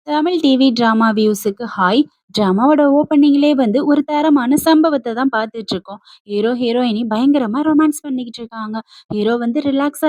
Tamil TV drama வியூஸுக்கு hi. டிராமாவோட ஓப்பனிங்லேயே வந்து ஒரு தரமான சம்பவத்த தான் பார்த்துட்டு இருக்கோம். ஹீரோ, ஹீரோயினி பயங்கரமா ரொமான்ஸ் பண்ணிக்கிட்டு இருக்காங்க. ஹீரோ வந்து ரிலாக்ஸ்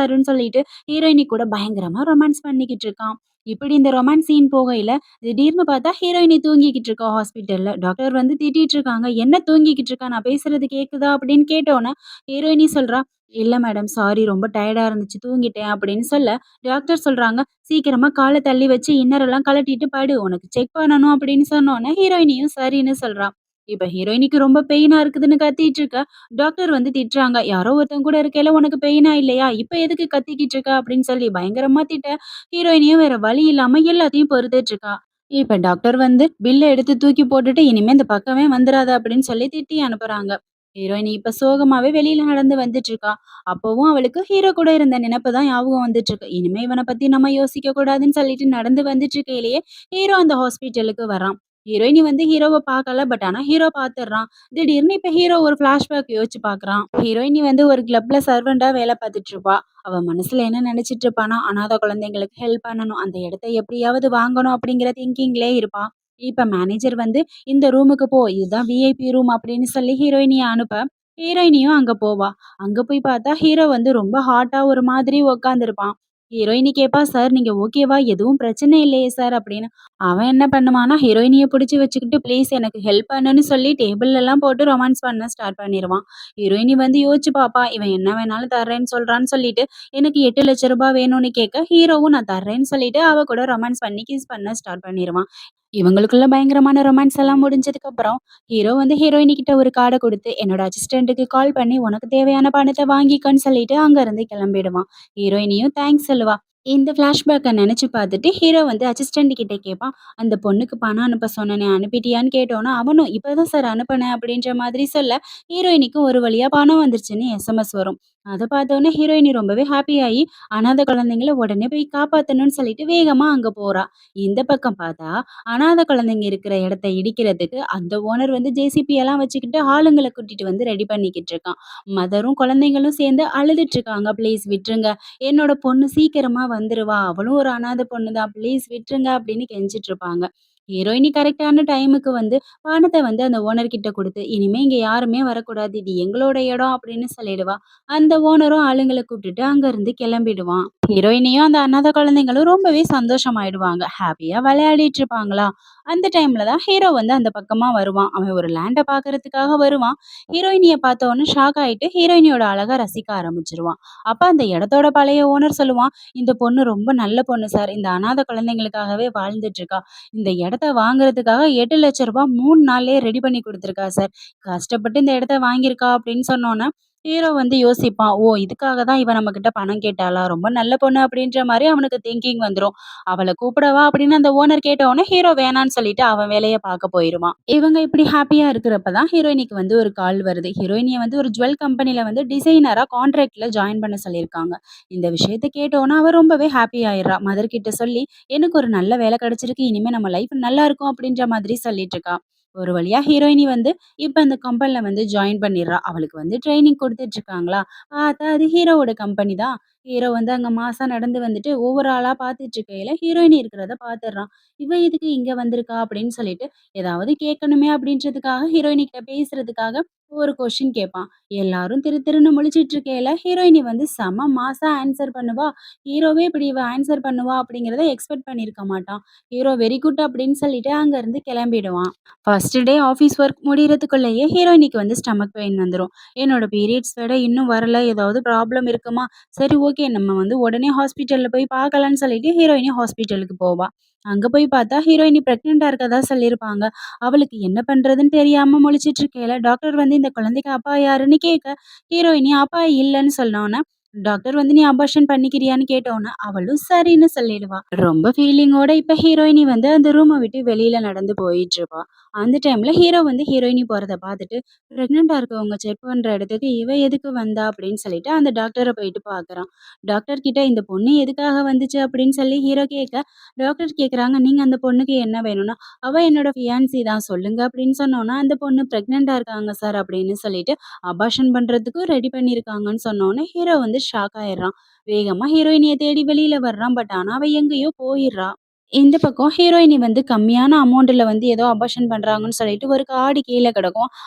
ஆருன்னு சொல்லிட்டு ஹீரோயினி கூட பயங்கரமா ரொமான்ஸ் பண்ணிக்கிட்டு இருக்கான். இப்படி இந்த ரொமான்ஸ் சீன் போகையில திடீர்னு பார்த்தா ஹீரோயினி தூங்கிக்கிட்டு இருக்கா ஹாஸ்பிட்டல்ல. டாக்டர் வந்து திட்டிட்டு இருக்காங்க. "என்ன தூங்கிக்கிட்டு இருக்கா? நான் பேசுறது கேட்குதா?" அப்படின்னு கேட்டோன்னே ஹீரோயினி சொல்றா, "இல்ல மேடம், சாரி, ரொம்ப டயர்டா இருந்துச்சு தூங்கிட்டேன்" அப்படின்னு சொல்ல, டாக்டர் சொல்றாங்க, "சீக்கிரமா கால தள்ளி வச்சு இன்னரெல்லாம் கழட்டிட்டு படு. உனக்கு செக் பண்ணணும்" அப்படின்னு சொன்னோனே, ஹீரோயினியும் சரின்னு சொல்றா. இப்ப ஹீரோயினிக்கு ரொம்ப பெயினா இருக்குதுன்னு கத்திட்டு இருக்கா. டாக்டர் வந்து திட்டுறாங்க. "யாரோ ஒருத்தன் கூட இருக்கையில உனக்கு பெயினா இல்லையா? இப்ப எதுக்கு கத்திக்கிட்டு இருக்க?" அப்படின்னு சொல்லி பயங்கரமா திட்ட, ஹீரோயினியும் வேற வழி இல்லாம எல்லாத்தையும் பொறுத்துட்டு இருக்கா. இப்ப டாக்டர் வந்து பில்ல எடுத்து தூக்கி போட்டுட்டு, "இனிமே இந்த பக்கமே வந்துராத" அப்படின்னு சொல்லி திட்டி அனுப்புறாங்க. ஹீரோயினி இப்ப சோகமாவே வெளியில நடந்து வந்துட்டு இருக்கா. அப்பவும் அவளுக்கு ஹீரோ கூட இருந்த நினைப்பு தான் ஞாபகம் வந்துட்டு இருக்கு. இனிமே இவன பத்தி நம்ம யோசிக்க கூடாதுன்னு சொல்லிட்டு நடந்து வந்துட்டு இருக்கையிலேயே ஹீரோ அந்த ஹாஸ்பிட்டலுக்கு வரான். ஹீரோயினி வந்து ஹீரோவ பார்க்கல. பட் ஆனா ஹீரோ பார்த்துடுறான். திடீர்னு இப்ப ஹீரோ ஒரு ஃபிளாஷ்பேக் யோசிச்சு பார்க்குறான். ஹீரோயினி வந்து ஒரு கிளப்ல சர்வெண்டா வேலை பார்த்துட்டு இருப்பா. அவ மனசுல என்ன நினைச்சிட்டு இருப்பானா, அனாதை குழந்தைங்களுக்கு ஹெல்ப் பண்ணணும். அந்த இடத்த எப்படியாவது வாங்கணும் அப்படிங்கிற திங்கிங்லயே இருப்பா. இப்ப மேனேஜர் வந்து, "இந்த ரூமுக்கு போ. இதுதான் விஐபி ரூம்" அப்படின்னு சொல்லி ஹீரோயினிய அனுப்ப, ஹீரோயினியும் அங்க போவா. அங்க போய் பார்த்தா, ஹீரோ வந்து ரொம்ப ஹாட்டா ஒரு மாதிரி உட்காந்துருப்பான். ஹீரோயினி கேட்பா, "சார், நீங்க ஓகேவா? எதுவும் பிரச்சனை இல்லையே சார்?" அப்படின்னு. அவன் என்ன பண்ணுவான்னா, ஹீரோயினிய புடிச்சு வச்சுக்கிட்டு, "ப்ளீஸ் எனக்கு ஹெல்ப் பண்ணுன்னு" சொல்லி டேபிள்லலாம் போட்டு ரொமான்ஸ் பண்ண ஸ்டார்ட் பண்ணிருவான். ஹீரோயினி வந்து யோசிச்சு பாப்பா, இவன் என்ன வேணாலும் தர்றேன்னு சொல்றான்னு சொல்லிட்டு, எனக்கு ₹8,00,000 வேணும்னு கேட்க, ஹீரோவும் நான் தர்றேன்னு சொல்லிட்டு அவ கூட ரொமான்ஸ் பண்ணி கிஸ் பண்ண ஸ்டார்ட் பண்ணிருவான். இவங்களுக்குள்ள பயங்கரமான ரொமான்ஸ் எல்லாம் முடிஞ்சதுக்கப்புறம், ஹீரோ வந்து ஹீரோயினி கிட்ட ஒரு கார்ட குடுத்து, "என்னோட அசிஸ்டன்ட்டுக்கு கால் பண்ணி உனக்கு தேவையான பணத்த வாங்கிக்கன்னு" சொல்லிட்டு அங்கருந்து கிளம்பிடுவான். ஹீரோயினியும் தேங்க்ஸ் சொல்லுவா. இந்த ஃப்ளாஷ்பேக்க நெனச்சு பார்த்துட்டு ஹீரோ வந்து அசிஸ்டன்ட் கிட்ட கேட்பான். "அந்த பொண்ணுக்கு பணம் அனுப்ப சொன்னனே அனுப்பிட்டியான்னு?" கேட்டோனே, அவனும் "இப்பதான் சார் அனுப்புனேன்" அப்படின்ற மாதிரி சொல்ல, ஹீரோயினிக்கு ஒரு வழியா பணம் வந்துருச்சுன்னு எஸ்எம்எஸ் வரும். அத பார்த்தோனே ஹீரோயினி ரொம்பவே ஹாப்பி ஆயி, அனாதை குழந்தைங்கள உடனே போய் காப்பாத்தணும்னு சொல்லிட்டு வேகமா அங்க போறா. இந்த பக்கம் பார்த்தா, அனாதை குழந்தைங்க இருக்கிற இடத்த இடிக்கிறதுக்கு அந்த ஓனர் வந்து ஜேசிபி எல்லாம் வச்சுக்கிட்டு ஆளுங்கள கூட்டிட்டு வந்து ரெடி பண்ணிக்கிட்டு இருக்கான். மதரும் குழந்தைங்களும் சேர்ந்து அழுதுட்டு இருக்காங்க. "ப்ளீஸ் விட்டுருங்க. என்னோட பொண்ணு சீக்கிரமா வந்துருவா. அவளும் ஒரு அனாதை பொண்ணு தான். ப்ளீஸ் விட்டுருங்க" அப்படின்னு கெஞ்சிட்டு இருப்பாங்க. ஹீரோயினி கரெக்டான டைமுக்கு வந்து பணத்த வந்து அந்த ஓனர் கிட்ட குடுத்து, "இனிமே இங்க யாருமே வரக்கூடாது. இது எங்களோட இடம்" அப்படின்னு சொல்லிடுவா. அந்த ஓனரும் ஆளுங்கள கூப்பிட்டுட்டு அங்கருந்து கிளம்பிடுவான். ஹீரோயினியும் அந்த அனாதை குழந்தைங்களும் ரொம்பவே சந்தோஷமாயிடுவாங்க. ஹாப்பியா விளையாடிட்டு இருப்பாங்களா, அந்த டைம்ல தான் ஹீரோ வந்து அந்த பக்கமா வருவான். அவன் ஒரு லேண்ட பார்க்கறதுக்காக வருவான். ஹீரோயினிய பார்த்த உடனே ஷாக் ஆயிட்டு ஹீரோயினியோட அழக ரசிக்க ஆரம்பிச்சுருவான். அப்ப அந்த இடத்தோட பழைய ஓனர் சொல்லுவான், "இந்த பொண்ணு ரொம்ப நல்ல பொண்ணு சார். இந்த அனாதை குழந்தைங்களுக்காகவே வாழ்ந்துட்டு இருக்கா. இந்த இடத்த வாங்குறதுக்காக ₹8,00,000 3 நாள்லயே ரெடி பண்ணி குடுத்துருக்கா சார். கஷ்டப்பட்டு இந்த இடத்த வாங்கியிருக்கா" அப்படின்னு சொன்னோனே, ஹீரோ வந்து யோசிப்பான். "ஓ! இதுக்காக தான் இவ நம்மகிட்ட பணம் கேட்டாளா? ரொம்ப நல்ல பொண்ணு" அப்படின்ற மாரி அவனுக்கு திங்கிங் வந்துரும். "அவள கூப்பிடவா?" அப்படின்னு அந்த ஓனர் கேட்டவுடனே ஹீரோ வேணான்னு சொல்லிட்டு அவன் வேலைய பார்க்க போயிருவான். இவங்க இப்படி ஹாப்பியா இருக்கிறப்ப தான் ஹீரோயினிக்கு வந்து ஒரு கால் வருது. ஹீரோயினிய வந்து ஒரு ஜுவல் கம்பெனில வந்து டிசைனரா கான்ட்ராக்ட்ல ஜாயின் பண்ண சொல்லியிருக்காங்க. இந்த விஷயத்த கேட்டவுடனே அவ ரொம்பவே ஹாப்பி ஆயிடுறா. மதர் கிட்ட சொல்லி, "எனக்கு ஒரு நல்ல வேலை கிடைச்சிருக்கு. இனிமே நம்ம லைஃப் நல்லா இருக்கும்" அப்படின்ற மாதிரி சொல்லிட்டு இருக்கா. ஒரு வழியா ஹீரோயினி வந்து இப்ப அந்த கம்பெனில வந்து ஜாயின் பண்ணிடுறா. அவளுக்கு வந்து ட்ரெய்னிங் குடுத்துட்டு இருக்காங்களா, பார்த்தா அது ஹீரோவோட கம்பெனி தான். ஹீரோ வந்து அங்க மாஸா நடந்து வந்துட்டு ஒவ்வொரு ஆளா பார்த்துட்டு இருக்கையில ஹீரோயினி இருக்கிறத பார்த்துடுறான். "இவ எதுக்கு இங்க வந்திருக்கா?" அப்படின்னு சொல்லிட்டு ஏதாவது கேட்கணுமே அப்படின்றதுக்காக ஹீரோயினி கிட்ட பேசுறதுக்காக ஒரு கொஸ்டின் கேட்பான். எல்லாரும் திரு திருன்னு முழிச்சிட்டு இருக்கையில ஹீரோயினி வந்து செம மாஸா ஆன்சர் பண்ணுவா. ஹீரோவே இப்படி இவ ஆன்சர் பண்ணுவா அப்படிங்கிறத எக்ஸ்பெக்ட் பண்ணியிருக்க மாட்டான். ஹீரோ வெரி குட் அப்படின்னு சொல்லிட்டு அங்கருந்து கிளம்பிடுவான். ஃபர்ஸ்ட் டே ஆஃபீஸ் ஒர்க் முடியறதுக்குள்ளேயே ஹீரோயினிக்கு வந்து ஸ்டமக் பெயின் வந்துரும். "என்னோட பீரியட்ஸ் வேற இன்னும் வரல. ஏதாவது ப்ராப்ளம் இருக்குமா? சரி, ஓகே, நம்ம வந்து உடனே ஹாஸ்பிட்டல்ல போய் பார்க்கலான்னு" சொல்லிட்டு ஹீரோயினி ஹாஸ்பிட்டலுக்கு போவா. அங்க போய் பார்த்தா ஹீரோயினி பிரெக்னன்ட்டா இருக்கதா சொல்லியிருப்பாங்க. அவளுக்கு என்ன பண்றதுன்னு தெரியாம முழிச்சிட்டு இருக்கையில டாக்டர் வந்து இந்த குழந்தைக்கு அப்பா யாருன்னு கேட்க, ஹீரோயினி அப்பா இல்லன்னு சொன்னோனே, டாக்டர் வந்து "நீ அபார்ஷன் பண்ணிக்கிறியான்னு?" கேட்டோனே அவளும் சரின்னு சொல்லிடுவா. ரொம்ப ஃபீலிங்கோட இப்ப ஹீரோயினி வந்து அந்த ரூம விட்டு வெளியில நடந்து போயிட்டுருப்பா. அந்த டைம்ல ஹீரோ வந்து ஹீரோயினி போறத பார்த்துட்டு, "பிரெக்னன்ட்டா இருக்கவங்க செக் பண்ற இடத்துக்கு இவ எதுக்கு வந்தா?" அப்படின்னு சொல்லிட்டு அந்த டாக்டர போயிட்டு பார்க்குறான். டாக்டர் கிட்ட "இந்த பொண்ணு எதுக்காக வந்துச்சு?" அப்படின்னு சொல்லி ஹீரோ கேட்க, டாக்டர் கேட்குறாங்க, "நீங்க அந்த பொண்ணுக்கு என்ன வேணும்னா?" "அவ என்னோட ஃபியான்சி தான், சொல்லுங்க" அப்படின்னு சொன்னோனே, "அந்த பொண்ணு பிரெக்னன்ட்டா இருக்காங்க சார்" அப்படின்னு சொல்லிட்டு, அபார்ஷன் பண்றதுக்கும் ரெடி பண்ணியிருக்காங்கன்னு சொன்னோனே, ஹீரோ வந்து ஷாக் ஆயிடுறான். வேகமா ஹீரோயினிய தேடி வெளியில வர்றான். பட் ஆனா அவ எங்கேயோ போயிர்றா. இந்த பக்கம் ஹீரோயினி வந்து கம்மியான அமௌண்ட்ல வந்து ஏதோ அபார்ஷன் பண்றாங்கன்னு சொல்லிட்டு ஒரு கார்டு கீழ கிடக்கும்.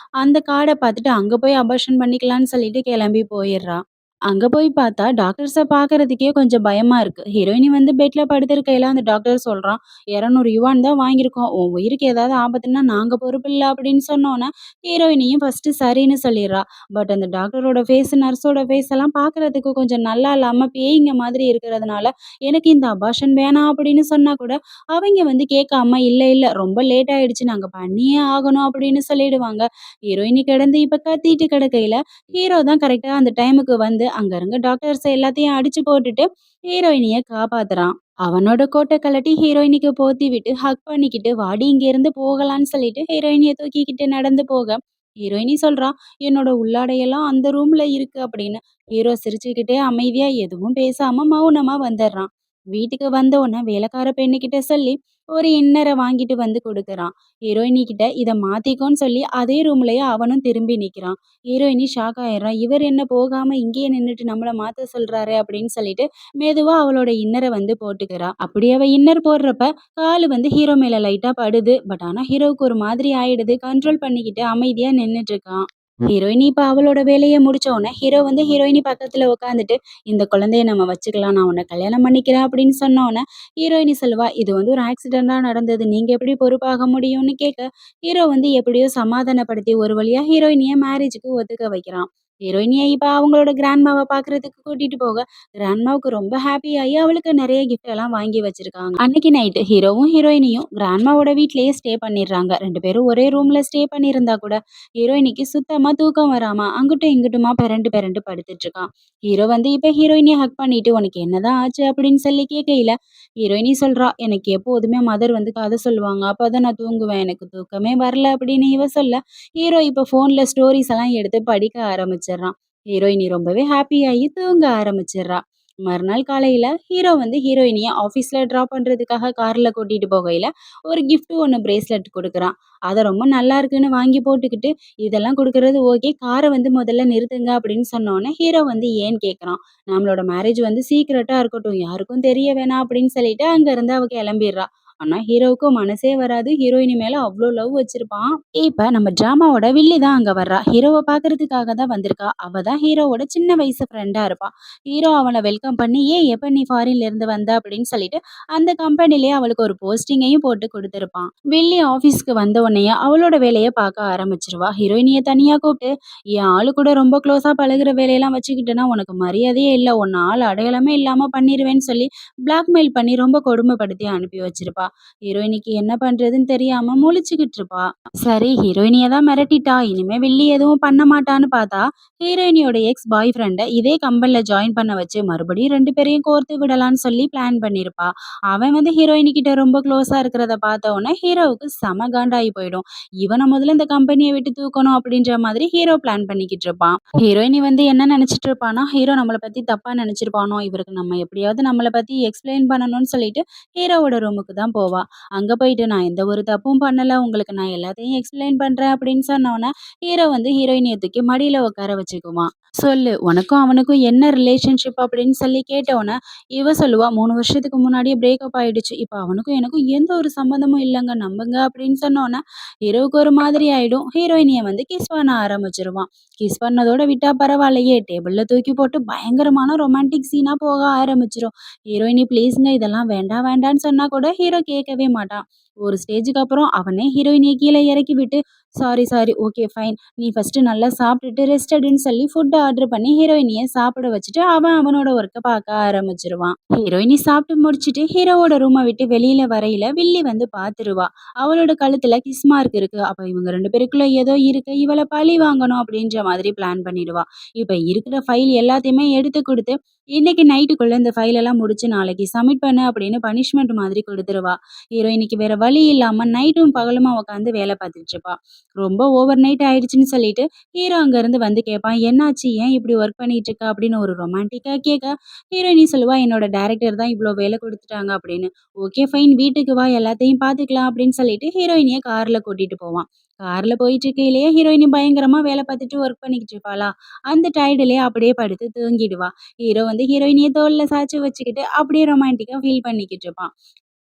அந்த கார்ட பார்த்துட்டு அங்க போய் அபார்ஷன் பண்ணிக்கலான்னு சொல்லிட்டு கிளம்பி போயிர்றா. அங்க போய் பார்த்தா, டாக்டர்ஸ பார்க்கறதுக்கே கொஞ்சம் பயமா இருக்கு. ஹீரோயினி வந்து பெட்ல படுத்திருக்கையில அந்த டாக்டர் சொல்றான், "200 தான் வாங்கியிருக்கோம். உன் உயிருக்கு ஏதாவது ஆபத்துன்னா நாங்க பொறுப்பில்ல" அப்படின்னு சொன்னோனே, ஹீரோயினியும் ஃபர்ஸ்ட்டு சரின்னு சொல்லிர்றா. பட் அந்த டாக்டரோட ஃபேஸ், நர்ஸோட ஃபேஸ் எல்லாம் பார்க்கறதுக்கு கொஞ்சம் நல்லா இல்லாம பேய்ங்க மாதிரி இருக்கிறதுனால, "எனக்கு இந்த அபார்ஷன் வேணாம்" அப்படின்னு சொன்னா கூட, அவைங்க வந்து கேட்காம, "இல்ல, இல்ல ரொம்ப லேட் ஆயிடுச்சு. நாங்க பண்ணியே ஆகணும்" அப்படின்னு சொல்லிடுவாங்க. ஹீரோயினி கிடந்து இப்ப கத்திட்டு கிடக்கையில, ஹீரோ தான் கரெக்ட்டா அந்த டைமுக்கு வந்து அங்க இருக்க டாக்டர்ஸ் எல்லாத்தையும் அடிச்சு போட்டுட்டு ஹீரோயினிய காப்பாத்துறான். அவனோட கோட்ட கழட்டி ஹீரோயினிக்கு போத்தி விட்டு ஹக் பண்ணிக்கிட்டு வாடி இங்க இருந்து போகலான்னு சொல்லிட்டு ஹீரோயினிய தூக்கிக்கிட்டு நடந்து போக ஹீரோயினி சொல்றா, என்னோட உள்ளாடையெல்லாம் அந்த ரூம்ல இருக்கு அப்படின்னு. ஹீரோ சிரிச்சுக்கிட்டே அமைதியா எதுவும் பேசாம மௌனமா வந்துடுறான். வீட்டுக்கு வந்த உடனே வேலைக்கார பெண்ணுகிட்ட சொல்லி ஒரு இன்னரை வாங்கிட்டு வந்து கொடுக்கறான். ஹீரோயினி கிட்ட இத மாத்திக்கோன்னு சொல்லி அதே ரூம்லயே அவனும் திரும்பி நிக்கிறான். ஹீரோயினி ஷாக் ஆயிடுறா. இவர் என்ன போகாம இங்கேயே நின்னுட்டு நம்மள மாத்த சொல்றாரே அப்படின்னு சொல்லிட்டு, மெதுவா அவளோட இன்னர வந்து போட்டுக்கிறா. அப்படி அவ இன்னர் போடுறப்ப, காலு வந்து ஹீரோ மேல லைட்டா படுது. பட் ஆனா ஹீரோவுக்கு ஒரு மாதிரி ஆயிடுது. கண்ட்ரோல் பண்ணிக்கிட்டு அமைதியா நின்னுட்டு இருக்கான். ஹீரோயினி இப்ப அவளோட வேலைய முடிச்ச உடனே, ஹீரோ வந்து ஹீரோயினி பக்கத்துல உட்காந்துட்டு, "இந்த குழந்தைய நம்ம வச்சுக்கலாம். நான் உன்ன கல்யாணம் பண்ணிக்கிறேன்" அப்படின்னு சொன்ன உடனே, ஹீரோயினி சொல்லுவா, "இது வந்து ஒரு ஆக்சிடென்ட்டா நடந்தது. நீங்க எப்படி பொறுப்பாக முடியும்னு" கேட்க, ஹீரோ வந்து எப்படியோ சமாதானப்படுத்தி ஒரு வழியா ஹீரோயினிய மேரேஜுக்கு ஒத்துக்க வைக்கிறான். ஹீரோயினிய இப்ப அவங்களோட கிராண்ட்மாவ பார்க்கறதுக்கு கூட்டிட்டு போக, கிராண்ட்மாவுக்கு ரொம்ப ஹாப்பி ஆயி அவளுக்கு நெறைய கிஃப்ட் எல்லாம் வாங்கி வச்சிருக்காங்க. அன்னைக்கு நைட்டு ஹீரோவும், ஹீரோயினியும் கிராண்ட்மாவோட வீட்லயே ஸ்டே பண்ணிடுறாங்க. 2 பேரும் ஒரே ரூம்ல ஸ்டே பண்ணியிருந்தா கூட, ஹீரோயினிக்கு சுத்தமா தூக்கம் வராம அங்கிட்டும் இங்கிட்டுமா பெரண்டு பெரண்டு படுத்துட்டு இருக்கான். ஹீரோ வந்து இப்ப ஹீரோயினிய ஹக் பண்ணிட்டு, "உனக்கு என்னதான் ஆச்சு?" அப்படின்னு சொல்லி கேட்கையில, ஹீரோயினி சொல்றா, "எனக்கு எப்போதுமே மதர் வந்து கதை சொல்லுவாங்க. அப்பதான் நான் தூங்குவேன். எனக்கு தூக்கமே வரல" அப்படின்னு இவ சொல்ல, ஹீரோ இப்ப ஃபோன்ல ஸ்டோரீஸ் எல்லாம் எடுத்து படிக்க ஆரம்பிச்சிடுறான். ஹீரோயினி ரொம்பவே ஹாப்பி ஆயி தூங்க ஆரம்பிச்சிடுறா. மறுநாள் காலையில ஹீரோ வந்து ஹீரோயினிய ஆஃபீஸ்ல ட்ராப் பண்றதுக்காக கார்ல கூட்டிட்டு போகையில, ஒரு கிஃப்ட் ஒண்ணு பிரேஸ்லெட் குடுக்குறான். அத ரொம்ப நல்லா இருக்குன்னு வாங்கி போட்டுக்கிட்டு, "இதெல்லாம் குடுக்குறது ஓகே. கார வந்து முதல்ல நிறுத்துங்க" அப்படின்னு சொன்னோனே, ஹீரோ வந்து ஏன்னு கேட்குறான். "நம்மளோட மேரேஜ் வந்து சீக்ரெட்டா இருக்கட்டும். யாருக்கும் தெரிய வேணாம்" அப்படின்னு சொல்லிட்டு அங்கருந்து அவ கிளம்பிர்றா. ஆனா ஹீரோவுக்கு மனசே வராது. ஹீரோயினி மேல அவ்ளோ லவ் வச்சிருப்பான். இப்ப நம்ம டிராமாவோட வில்லி தான் அங்க வர்றா. ஹீரோவ பார்க்கறதுக்காக தான் வந்திருக்கா. அவ தான் ஹீரோவோட சின்ன வயசு ஃப்ரெண்டா இருப்பா. ஹீரோ அவள வெல்கம் பண்ணி, "ஏய் எப்ப நீ ஃபாரின்ல இருந்து வந்த?" அப்படின்னு சொல்லிட்டு அந்த கம்பெனிலயே அவளுக்கு ஒரு போஸ்டிங்கையும் போட்டு குடுத்திருப்பான். வெள்ளி ஆஃபீஸ்க்கு வந்த உடனேயே அவளோட வேலைய பார்க்க ஆரம்பிச்சுருவா. ஹீரோயினிய தனியா கூப்ட்டு, "என் ஆளு கூட ரொம்ப க்ளோஸா பழகுற வேலையெல்லாம் வச்சுக்கிட்டேன்னா உனக்கு மரியாதையே இல்ல. உன்ன ஆள் அடையாளமே இல்லாம பண்ணிருவேன்னு" சொல்லி பிளாக்மெயில் பண்ணி ரொம்ப கொடுமைப்படுத்தி அனுப்பி வச்சிருப்பா. ஹீரோயினிக்கு என்ன பண்றதுன்னு தெரியாம முழிச்சுக்கிட்டு இருப்பா. சரி ஹீரோயினிய தான் மிரட்டிட்டா. இனிமே வில்லி எதுவும் பண்ண மாட்டான்னு பார்த்தா, ஹீரோயினியோட எக்ஸ் பாய் ஃப்ரெண்ட இதே கம்பெனில ஜாயின் பண்ண வச்சு மறுபடியும் 2 பேரையும் கோர்த்து விடலான்னு சொல்லி பிளான் பண்ணியிருப்பா. அவன் வந்து ஹீரோயினி கிட்ட ரொம்ப க்ளோஸா இருக்கிறத பார்த்த உடனே ஹீரோவுக்கு செம காண்டாயி போயிடும். இவன முதல்ல இந்த கம்பெனிய விட்டு தூக்கணும் அப்படின்ற மாதிரி ஹீரோ பிளான் பண்ணிக்கிட்டு இருப்பான். ஹீரோயினி வந்து என்ன நினைச்சிட்டு இருப்பான்னா, ஹீரோ நம்மள பத்தி தப்பா நினைச்சிருப்பானோ, இவருக்கு நம்ம எப்படியாவது நம்மள பத்தி எக்ஸ்பிளைன் பண்ணணும்னு சொல்லிட்டு ஹீரோவோட ரூமுக்கு தான் போவா. அங்க போயிட்டு, "நான் எந்த ஒரு தப்பும் பண்ணல. உங்களுக்கு நான் எல்லாத்தையும் எக்ஸ்பிளைன் பண்றேன்" அப்படின்னு சொன்னோனே, ஹீரோ வந்து ஹீரோயினிய தூக்கி மடியில உட்கார வச்சுக்குவான். "சொல்லு, உனக்கும் அவனுக்கும் என்ன ரிலேஷன்ஷிப்?" அப்படின்னு சொல்லி கேட்டவுனே, இவ சொல்லுவா, "3 வருஷத்துக்கு முன்னாடியே பிரேக்கப் ஆயிடுச்சு. இப்ப அவனுக்கும் எனக்கும் எந்த ஒரு சம்மந்தமும் இல்லங்க. நம்புங்க" அப்படின்னு சொன்னோனே, ஹீரோவுக்கு ஒரு மாதிரி ஆயிடும். ஹீரோயினிய வந்து கிஸ் பண்ண ஆரம்பிச்சுருவான். கிஸ் பண்ணதோட விட்டா பரவாயில்லையே, டேபிள்ல தூக்கி போட்டு பயங்கரமான ரொமான்டிக் சீனா போக ஆரம்பிச்சுரும். ஹீரோயினி ப்ளீஸுங்க இதெல்லாம் வேண்டாம் வேண்டான்னு சொன்னா கூட ஹீரோ கேட்கவே மாட்டான். ஒரு ஸ்டேஜுக்கு அப்புறம் அவனே ஹீரோயினிய கீழ இறக்கி விட்டு, "சாரி, சாரி. Okay fine. நீ ஃபர்ஸ்ட்டு நல்லா சாப்பிட்டுட்டு ரெஸ்ட் எடுன்னு" சொல்லி ஃபுட் ஆர்டர் பண்ணி ஹீரோயினிய சாப்பிட வச்சுட்டு, அவன் அவனோட ஒர்க்க பார்க்க ஆரம்பிச்சுருவான். ஹீரோயினி சாப்பிட்டு முடிச்சுட்டு ஹீரோவோட ரூம விட்டு வெளியில வரையில வில்லி வந்து பார்த்துருவா. அவளோட கழுத்துல கிஸ் மார்க் இருக்கு. அப்ப இவங்க 2 பேருக்குள்ள ஏதோ இருக்கு. இவள பழி வாங்கணும் அப்படின்ற மாதிரி பிளான் பண்ணிடுவா. இப்ப இருக்கிற ஃபைல் எல்லாத்தையுமே எடுத்து குடுத்து, "இன்னைக்கு நைட்டுக்குள்ள இந்த ஃபைல் எல்லாம் முடிச்சு நாளைக்கு சப்மிட் பண்ணு" அப்படின்னு பனிஷ்மென்ட் மாதிரி குடுத்துருவா. ஹீரோயினிக்கு வேற வழி இல்லாம நைட்டும் பகலுமா உட்காந்து வேலை பார்த்துட்டு இருப்பா. ரொம்ப ஓவர் நைட் ஆயிடுச்சுன்னு சொல்லிட்டு ஹீரோ அங்கருந்து வந்து கேட்பான். "என்னாச்சு? ஏன் இப்படி ஒர்க் பண்ணிட்டு இருக்க?" அப்படின்னு ஒரு ரொமான்டிக்கா கேட்க, ஹீரோயினி சொல்லுவா, "என்னோட டைரக்டர் தான் இவ்ளோ வேலை குடுத்துட்டாங்க" அப்படின்னு. "Okay fine. வீட்டுக்கு வா எல்லாத்தையும் பார்த்துக்கலாம்" அப்படின்னு சொல்லிட்டு ஹீரோயினிய கார்ல கூட்டிட்டு போவான். கார்ல போயிட்டு இருக்கையிலேயே ஹீரோயினி பயங்கரமா வேலை பார்த்துட்டு ஒர்க் பண்ணிக்கிட்டு இருப்பாளா, அந்த டயர்டுலயே அப்படியே படுத்து தூங்கிடுவா. ஹீரோ வந்து ஹீரோயினிய தோள்ல சாய்ச்சு வச்சுக்கிட்டு அப்படியே ரொமான்டிக்கா ஃபீல் பண்ணிக்கிட்டு இருப்பான்.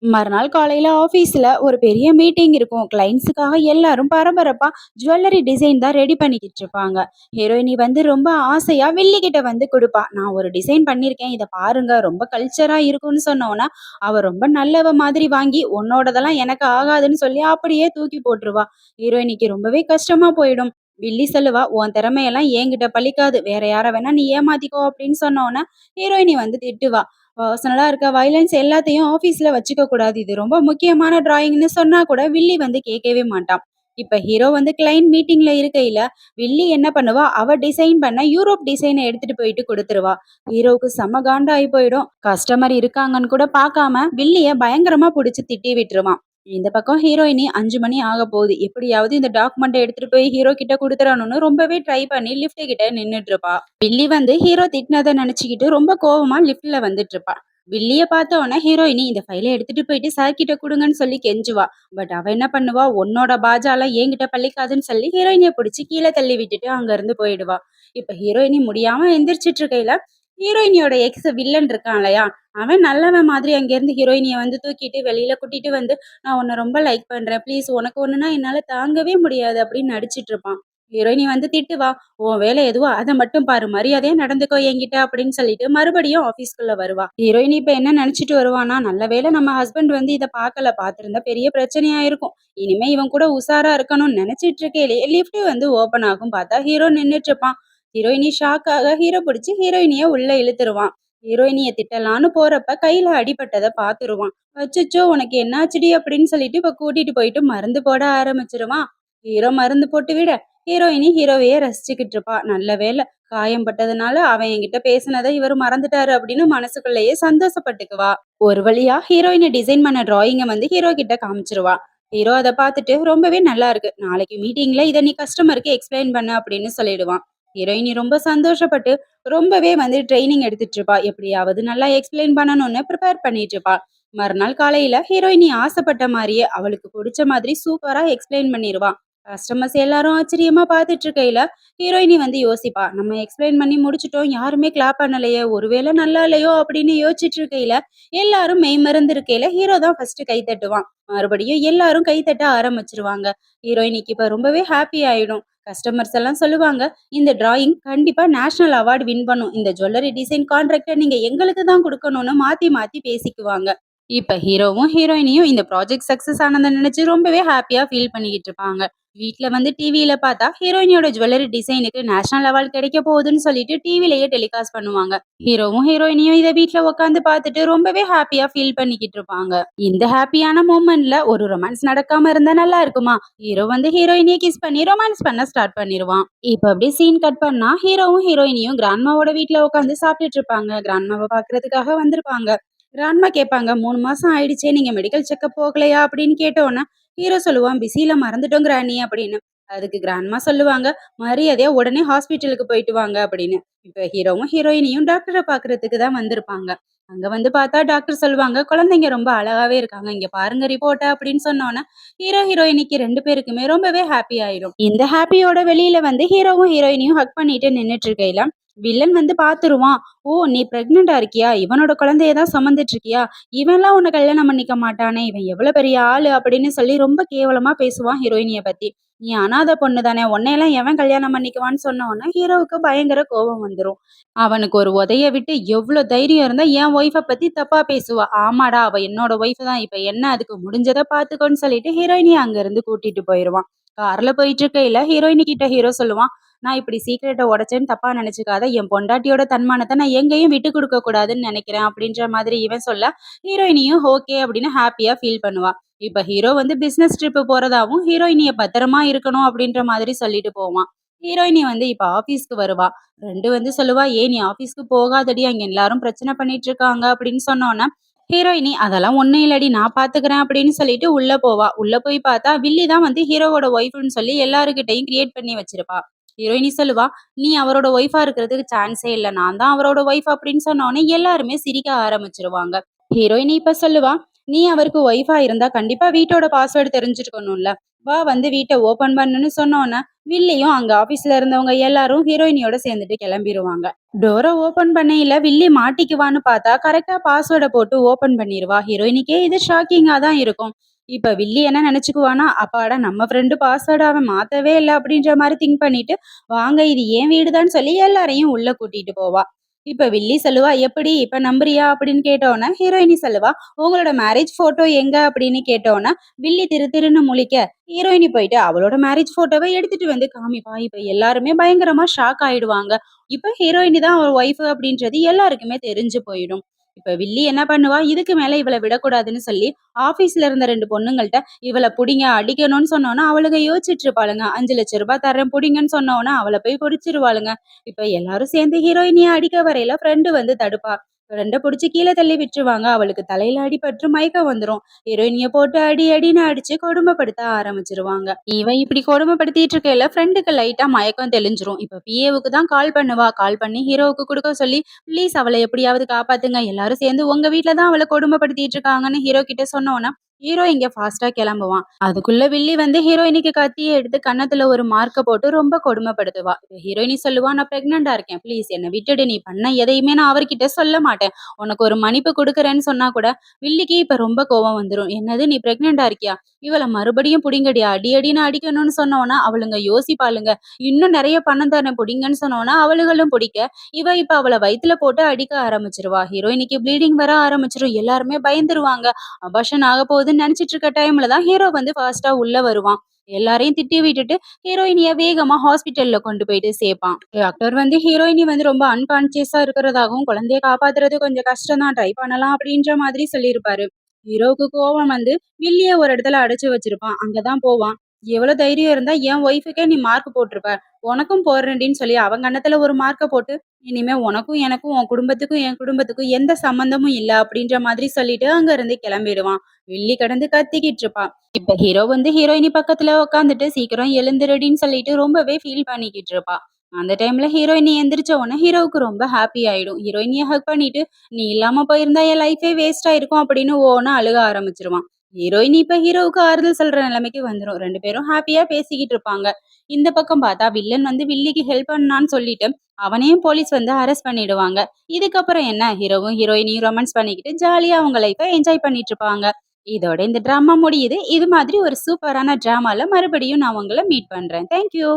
மறுநாள் காலையில ஆஃபீஸ்ல ஒரு பெரிய மீட்டிங் இருக்கும். கிளைண்ட்ஸுக்காக எல்லாரும் பரபரப்பா ஜுவல்லரி டிசைன் தான் ரெடி பண்ணிக்கிட்டு இருப்பாங்க. ஹீரோயினி வந்து ரொம்ப ஆசையா வில்லி கிட்ட வந்து கொடுப்பா. நான் ஒரு டிசைன் பண்ணியிருக்கேன், இதை பாருங்க, ரொம்ப கல்ச்சரா இருக்கும்னு சொன்னோன்னா அவ ரொம்ப நல்லவ மாதிரி வாங்கி உன்னோடதெல்லாம் எனக்கு ஆகாதுன்னு சொல்லி அப்படியே தூக்கி போட்டுருவா. ஹீரோயினிக்கு ரொம்பவே கஷ்டமா போயிடும். வில்லி சொல்லுவா, உன் திறமையெல்லாம் என்கிட்ட பழிக்காது, வேற யார வேணா நீ ஏமாத்திக்கோ அப்படின்னு சொன்னோன்னே ஹீரோயினி வந்து திட்டுவா. பர்சனலா இருக்க வயலன்ஸ் எல்லாத்தையும் ஆஃபீஸ்ல வச்சுக்க கூடாது. இது ரொம்ப முக்கியமான டிராயிங்ன்னு சொன்னா கூட வில்லி வந்து கேட்கவே மாட்டான். இப்ப ஹீரோ வந்து கிளையண்ட் மீட்டிங்ல இருக்கையில வில்லி என்ன பண்ணுவா, அவ டிசைன் பண்ண யூரோப் டிசைனை எடுத்துட்டு போயிட்டு கொடுத்துருவா. ஹீரோவுக்கு செம காண்டாகி போயிடும். கஸ்டமர் இருக்காங்கன்னு கூட பார்க்காம வில்லிய பயங்கரமா புடிச்சு திட்டி விட்டுருவான். இந்த பக்கம் ஹீரோயினி 5 மணி ஆக போகுது, எப்படியாவது இந்த டாக்குமெண்ட் எடுத்துட்டு போய் ஹீரோ கிட்ட கொடுத்துறணும்னு ரொம்பவே ட்ரை பண்ணி லிஃப்ட் கிட்ட நின்னுட்டு இருப்பா. வில்லி வந்து ஹீரோ திட்டினதை நினைச்சுக்கிட்டு ரொம்ப கோவமா லிஃப்ட்ல வந்துட்டு இருப்பா. வில்லிய பார்த்த உடனே ஹீரோயினி இந்த ஃபைலை எடுத்துட்டு போயிட்டு சார் கிட்ட கொடுங்கன்னு சொல்லி கெஞ்சுவா. பட் அவ என்ன பண்ணுவா, உன்னோட பாஜால என்கிட்ட பள்ளிக்காதுன்னு சொல்லி ஹீரோயினிய பிடிச்சி கீழே தள்ளி விட்டுட்டு அங்க இருந்து போயிடுவா. இப்ப ஹீரோயினி முடியாம எந்திரிச்சிட்டு இருக்கையில ஹீரோயினியோட எக்ஸ் வில்லன் இருக்கான் இல்லையா, அவன் நல்லவன் மாதிரி அங்கேருந்து ஹீரோயினிய வந்து தூக்கிட்டு வெளியில கூட்டிட்டு வந்து, நான் உன்னை ரொம்ப லைக் பண்றேன், ப்ளீஸ் உனக்கு ஒண்ணுனா என்னால தாங்கவே முடியாது அப்படின்னு நடிச்சிட்டு இருப்பான். ஹீரோயினி வந்து திட்டுவா, உன் வேலை எதுவோ அதை மட்டும் பாரு, மரியாதையா நடந்துக்கோ என்கிட்ட அப்படின்னு சொல்லிட்டு மறுபடியும் ஆபீஸ்க்குள்ள வருவா. ஹீரோயினி இப்ப என்ன நினைச்சிட்டு வருவானா, நல்ல வேளை நம்ம ஹஸ்பண்ட் வந்து இதை பார்க்கல, பார்த்திருந்தா பெரிய பிரச்சனையா இருக்கும், இனிமே இவன் கூட உஷாரா இருக்கணும்னு நினைச்சிட்டு இருக்கேலே லிஃப்ட் வந்து ஓபன் ஆகும். பார்த்தா ஹீரோ நின்னுட்டு இருப்பான். ஹீரோயினி ஷாக்காக ஹீரோ பிடிச்சி ஹீரோயினிய உள்ள இழுத்துருவான். ஹீரோயினிய திட்டலான்னு போறப்ப கையில அடிபட்டதை பாத்துருவான். அச்சச்சோ உனக்கு என்னாச்சுடி அப்படின்னு சொல்லிட்டு இப்ப கூட்டிட்டு போயிட்டு மருந்து போட ஆரம்பிச்சிருவான். ஹீரோ மருந்து போட்டு விட ஹீரோயினி ஹீரோவையே ரசிச்சுக்கிட்டு இருப்பா. நல்ல வேளை காயம் பட்டதுனால அவன் என்கிட்ட பேசினதை இவர் மறந்துட்டாரு அப்படின்னு மனசுக்குள்ளேயே சந்தோஷப்பட்டுக்குவா. ஒரு வழியா ஹீரோயினை டிசைன் பண்ண டிராயிங்கை வந்து ஹீரோ கிட்ட காமிச்சிருவா. ஹீரோ அதை பார்த்துட்டு ரொம்பவே நல்லா இருக்கு, நாளைக்கு மீட்டிங்ல இதை நீ கஸ்டமருக்கு எக்ஸ்பிளைன் பண்ண அப்படின்னு சொல்லிடுவான். ஹீரோயினி ரொம்ப சந்தோஷப்பட்டு ரொம்பவே வந்து ட்ரைனிங் எடுத்துட்டு இருப்பா. எப்படியாவது நல்லா எக்ஸ்பிளைன் பண்ணணும்னு ப்ரிப்பேர் பண்ணிட்டு இருப்பா. மறுநாள் காலையில ஹீரோயினி ஆசைப்பட்ட மாதிரியே அவளுக்கு பிடிச்ச மாதிரி சூப்பரா எக்ஸ்பிளைன் பண்ணிடுவா. கஸ்டமர்ஸ் எல்லாரும் ஆச்சரியமா பார்த்துட்டு இருக்கையில ஹீரோயினி வந்து யோசிப்பா, நம்ம எக்ஸ்பிளைன் பண்ணி முடிச்சிட்டோம், யாருமே கிளாப் பண்ணலையே, ஒருவேளை நல்லா இல்லையோ அப்படின்னு யோசிச்சுட்டு இருக்கையில எல்லாரும் மெய் மறந்து இருக்கையில ஹீரோ தான் ஃபர்ஸ்ட் கை தட்டுவான். மறுபடியும் எல்லாரும் கை தட்ட ஆரம்பிச்சிருவாங்க. ஹீரோயினிக்கு இப்ப ரொம்பவே ஹாப்பி ஆயிடும். கஸ்டமர்ஸ் எல்லாம் சொல்லுவாங்க, இந்த டிராயிங் கண்டிப்பா நேஷனல் அவார்டு வின் பண்ணும், இந்த ஜுவல்லரி டிசைன் கான்ட்ராக்டை நீங்க எங்களுக்கு தான் கொடுக்கணும்னு மாத்தி மாத்தி பேசிக்குவாங்க. இப்ப ஹீரோவும் ஹீரோயினியும் இந்த ப்ராஜெக்ட் சக்சஸ் ஆனதை நினைச்சு ரொம்பவே ஹாப்பியா ஃபீல் பண்ணிக்கிட்டு இருப்பாங்க. வீட்ல வந்து டிவியில பார்த்தா ஹீரோயினியோட ஜுவல்லரி டிசைனுக்கு நேஷனல் அவார்டு கிடைக்க போகுதுன்னு சொல்லிட்டு டிவிலேயே டெலிகாஸ்ட் பண்ணுவாங்க. ஹீரோவும் ஹீரோயினியும் இதை வீட்ல உட்காந்து பார்த்துட்டு ரொம்பவே ஹாப்பியா ஃபீல் பண்ணிக்கிட்டு இருப்பாங்க. இந்த ஹாப்பியான மூமெண்ட்ல ஒரு ரொமான்ஸ் நடக்காம இருந்தா நல்லா இருக்குமா? ஹீரோ வந்து ஹீரோயினியை கிஸ் பண்ணி ரொமான்ஸ் பண்ண ஸ்டார்ட் பண்ணிடுவான். இப்ப அப்படியே சீன் கட் பண்ணா ஹீரோவும் ஹீரோயினியும் கிராண்ட்மாவோட வீட்ல உட்காந்து சாப்பிட்டுட்டு இருப்பாங்க. கிராண்ட்மாவை பாக்குறதுக்காக வந்திருப்பாங்க. கிராண்ட்மா கேட்பாங்க, 3 மாசம் ஆயிடுச்சே, நீங்க மெடிக்கல் செக்கப் போகலையா அப்படின்னு கேட்டோன்னே ஹீரோ சொல்லுவான், பிஸியில மறந்துட்டோம் கிராணி அப்படின்னு. அதுக்கு கிராண்ட்மா சொல்லுவாங்க, மரியாதையா உடனே ஹாஸ்பிட்டலுக்கு போயிட்டு வாங்க அப்படின்னு. இப்ப ஹீரோவும் ஹீரோயினியும் டாக்டரை பாக்குறதுக்கு தான் வந்திருப்பாங்க. அங்க வந்து பார்த்தா டாக்டர் சொல்லுவாங்க, குழந்தைங்க ரொம்ப அழகாவே இருக்காங்க, இங்க பாருங்க ரிப்போர்ட்ட அப்படின்னு சொன்னோன்னே ஹீரோ ஹீரோயினிக்கு 2 பேருக்குமே ரொம்பவே ஹாப்பி ஆயிடும். இந்த ஹாப்பியோட வெளியில வந்து ஹீரோவும் ஹீரோயினியும் ஹக் பண்ணிட்டு நின்னுட்டு இருக்கையில வில்லன் வந்து பாத்துருவான். ஓ நீ பிரெக்னெண்டா இருக்கியா, இவனோட குழந்தைய தான் சுமந்துட்டு இருக்கியா, இவன்லாம் உன்னை கல்யாணம் பண்ணிக்க மாட்டானே, இவன் எவ்வளவு பெரிய ஆளு அப்படின்னு சொல்லி ரொம்ப கேவலமா பேசுவான் ஹீரோயினிய பத்தி. நீ அனாதை பொண்ணு தானே, உன்னையெல்லாம் எவன் கல்யாணம் பண்ணிக்குவான்னு சொன்ன உடனே ஹீரோவுக்கு பயங்கர கோபம் வந்துடும். அவனுக்கு ஒரு உதைய விட்டு, எவ்வளவு தைரியம் இருந்தா என் ஒய்ஃபை பத்தி தப்பா பேசுவா, ஆமாடா அவ என்னோட ஒய்ஃப் தான், இப்ப என்ன அதுக்கு முடிஞ்சதை பாத்துக்கோன்னு சொல்லிட்டு ஹீரோயினிய அங்க இருந்து கூட்டிட்டு போயிருவான். கார்ல போயிட்டு இருக்கையில ஹீரோயினி கிட்ட ஹீரோ சொல்லுவான், நான் இப்படி சீக்கிரட்டை உடைச்சேன்னு தப்பா நினைச்சுக்காத, என் பொண்டாட்டியோட தன்மானத்தை நான் எங்கேயும் விட்டு கொடுக்க கூடாதுன்னு நினைக்கிறேன் அப்படின்ற மாதிரி இவன் சொல்ல ஹீரோயினியும் ஓகே அப்படின்னு ஹாப்பியா ஃபீல் பண்ணுவா. இப்ப ஹீரோ வந்து பிசினஸ் ட்ரிப் போறதாவும் ஹீரோயினிய பத்திரமா இருக்கணும் அப்படின்ற மாதிரி சொல்லிட்டு போவான். ஹீரோயினி வந்து இப்ப ஆபீஸ்க்கு வருவா. ரெண்டு வந்து சொல்லுவா, ஏன் நீ ஆபீஸ்க்கு போகாதடி, அங்க எல்லாரும் பிரச்சனை பண்ணிட்டு இருக்காங்க அப்படின்னு சொன்னோன்னா ஹீரோயினி அதெல்லாம் ஒண்ணும் இல்லடி, நான் பாத்துக்கிறேன் அப்படின்னு சொல்லிட்டு உள்ள போவா. உள்ள போய் பார்த்தா வில்லி தான் வந்து ஹீரோவோட ஒய்ஃப்னு சொல்லி எல்லாருக்கிட்டையும் கிரியேட் பண்ணி வச்சிருப்பா. ஹீரோயினி சொல்லுவா, நீ அவரோட ஒய்ஃபா இருக்கிறதுக்கு சான்ஸே இல்ல, நான் தான் அவரோட ஒய்ஃப் அப்படின்னு சொன்னோன்னே எல்லாருமே சிரிக்க ஆரம்பிச்சிருவாங்க. ஹீரோயினி இப்ப சொல்லுவா, நீ அவருக்கு ஒய்ஃபா இருந்தா கண்டிப்பா வீட்டோட பாஸ்வேர்டு தெரிஞ்சிருக்கணும்ல, வா வந்து வீட்டை ஓபன் பண்ணுன்னு சொன்னோன்னே வில்லியும் அங்க ஆபீஸ்ல இருந்தவங்க எல்லாரும் ஹீரோயினியோட சேர்ந்துட்டு கிளம்பிருவாங்க. டோர ஓப்பன் பண்ணையில வில்லி மாட்டிக்குவான்னு பார்த்தா, கரெக்ட்டா பாஸ்வேர்ட போட்டு ஓப்பன் பண்ணிருவா. ஹீரோயினிக்கே இது ஷாக்கிங்கா தான் இருக்கும். இப்ப வில்லி என்ன நெனச்சுக்குவான்னா, அப்பாடா நம்ம ஃப்ரெண்டு பாஸ்வேர்ட அவன் மாத்தவே இல்ல அப்படின்ற மாரி திங்க் பண்ணிட்டு, வாங்க இது என் வீடுதான்னு சொல்லி எல்லாரையும் உள்ள கூட்டிட்டு போவா. இப்ப வில்லி சொல்லுவா, "எப்படி இப்ப நம்புறியா?" அப்படின்னு கேட்டோனே, ஹீரோயினி சொல்லுவா, "உங்களோட மேரேஜ் ஃபோட்டோ எங்க?" அப்படின்னு கேட்டோனே, வில்லி திரு திருன்னு முழிக்க, ஹீரோயினி போயிட்டு அவளோட மேரேஜ் ஃபோட்டோவ எடுத்துட்டு வந்து காமிப்பா. இப்ப எல்லாருமே பயங்கரமா ஷாக் ஆயிடுவாங்க. இப்ப ஹீரோயினி தான் அவ ஒய்ஃப் அப்படின்றது எல்லாருக்குமே தெரிஞ்சு போயிடும். இப்ப வில்லி என்ன பண்ணுவா, இதுக்கு மேல இவள விடக்கூடாதுன்னு சொல்லி, ஆபீஸ்ல இருந்த 2 பொண்ணுங்கள்ட்ட, "இவள புடிங்க, அடிக்கணும்னு" சொன்னோனே, அவளுங்க யோசிச்சுட்டு இருப்பாளுங்க. ரூ. 5,00,000 தர்றேன் புடிங்கன்னு சொன்னோனே, அவள போய் புடிச்சிருவாளுங்க. இப்ப எல்லாரும் சேர்ந்து ஹீரோயினிய அடிக்க வரையில ஃப்ரெண்டு வந்து தடுப்பா. ஃப்ரெண்ட புடிச்சு கீழ தள்ளி விட்டுருவாங்க. அவளுக்கு தலையில அடிபட்டு மயக்கம் வந்துரும். ஹீரோயினிய போட்டு அடி அடின்னு அடிச்சு கொடுமைப்படுத்த ஆரம்பிச்சுருவாங்க. இவ இப்படி கொடுமைப்படுத்திட்டு இருக்கையில ஃப்ரெண்டுக்கு லைட்டா மயக்கம் தெளிஞ்சிரும். இப்ப பிஏவுக்கு தான் கால் பண்ணுவா. கால் பண்ணி ஹீரோவுக்கு குடுக்க சொல்லி, "ப்ளீஸ் அவள எப்படியாவது காப்பாத்துங்க. எல்லாரும் சேர்ந்து உங்க வீட்ல தான் அவள கொடுமைப்படுத்திட்டு இருக்காங்கன்னு" ஹீரோ கிட்ட சொன்னோன, ஹீரோ இங்க ஃபாஸ்ட்டா கிளம்புவான். அதுக்குள்ள வில்லி வந்து ஹீரோயினிக்கு கத்திய எடுத்து கன்னத்துல ஒரு மார்க்க போட்டு ரொம்ப கொடுமைப்படுத்துவா. இப்ப ஹீரோயினி சொல்லுவா, "நான் பிரெக்னன்ட்டா இருக்கேன். ப்ளீஸ் என்ன விட்டுடு. நீ பண்ண எதையுமே நான் அவர்கிட்ட சொல்ல மாட்டேன். உனக்கு ஒரு மன்னிப்பு குடுக்குறேன்னு" சொன்னா கூட, வில்லிக்கு இப்ப ரொம்ப கோவம் வந்துரும். "என்னது நீ பிரெக்னன்ட்டா இருக்கியா? இவள மறுபடியும் புடிங்கடி. அடி அடின்னு அடிக்கணும்னு" சொன்னோன, அவளுங்க யோசிப்பாளுங்க. இன்னும் நெறைய பணம் தரேன் புடிங்கன்னு சொன்னோன, அவளுகளும் புடிக்க, இவ இப்ப அவள வயித்துல போட்டு அடிக்க ஆரம்பிச்சுருவா. ஹீரோயினிக்கு ப்ளீடிங் வர ஆரம்பிச்சுரும். எல்லாருமே பயந்துருவாங்க. அபார்ஷன் ஆகப்போகுதுன்னு நெனச்சிட்டு இருக்க டைம்ல தான் ஹீரோ வந்து ஃபாஸ்ட்டா உள்ள வருவான். எல்லாரையும் திட்டி விட்டுட்டு ஹீரோயினிய வேகமா ஹாஸ்பிட்டல்ல கொண்டு போயிட்டு சேர்ப்பான். டாக்டர் வந்து ஹீரோயினி வந்து ரொம்ப அன்கான்ஷியஸா இருக்கிறதாகவும், குழந்தைய காப்பாத்துறது கொஞ்சம் கஷ்டம் தான், ட்ரை பண்ணலாம் அப்படின்ற மாதிரி சொல்லியிருப்பாரு. ஹீரோவுக்கு கோவம் வந்து வில்லிய ஒரு இடத்துல அடைச்சு வச்சிருப்பான். அங்கதான் போவான். எவ்வளவு தைரியம் இருந்தா என் ஒய்ஃபுக்கே நீ மார்க் போட்டிருப்ப. உனக்கும் போடுறேன்டின்னு சொல்லி அவங்க கன்னத்துல ஒரு மார்க்க போட்டு, இனிமே உனக்கும் எனக்கும் உன் குடும்பத்துக்கும் என் குடும்பத்துக்கும் எந்த சம்மந்தமும் இல்ல அப்படின்ற மாதிரி சொல்லிட்டு அங்க இருந்து கிளம்பிடுவான். வில்லி கடந்து கத்திக்கிட்டு இருப்பா. இப்ப ஹீரோ வந்து ஹீரோயினி பக்கத்துல உட்காந்துட்டு சீக்கிரம் எழுந்துருடின்னு சொல்லிட்டு ரொம்பவே ஃபீல் பண்ணிக்கிட்டு இருப்பா. அந்த டைம்ல ஹீரோயினி எந்திரிச்ச உடனே ஹீரோவுக்கு ரொம்ப ஹாப்பி ஆயிடும். ஹீரோயினிய ஹக் பண்ணிட்டு, "நீ இல்லாம போயிருந்தா என் லைஃபே வேஸ்ட் ஆயிருக்கும்" அப்படின்னு ஓன்னு அழுக ஆரம்பிச்சிருவான். ஹீரோயினி இப்ப ஹீரோவுக்கு ஆறுதல் சொல்ற நிலைமைக்கு வந்துரும். 2 பேரும் ஹாப்பியா பேசிக்கிட்டு இருப்பாங்க. இந்த பக்கம் பார்த்தா வில்லன் வந்து வில்லிக்கு ஹெல்ப் பண்ணான்னு சொல்லிட்டு, அவனையும் போலீஸ் வந்து அரெஸ்ட் பண்ணிடுவாங்க. இதுக்கப்புறம் என்ன, ஹீரோவும் ஹீரோயினியும் ரொமான்ஸ் பண்ணிக்கிட்டு ஜாலியா அவங்க லைஃப என்ஜாய் பண்ணிட்டு இருப்பாங்க. இதோட இந்த ட்ராமா முடியுது. இது மாதிரி ஒரு சூப்பரான ட்ராமால மறுபடியும் நான் உங்கள மீட் பண்றேன். Thank you.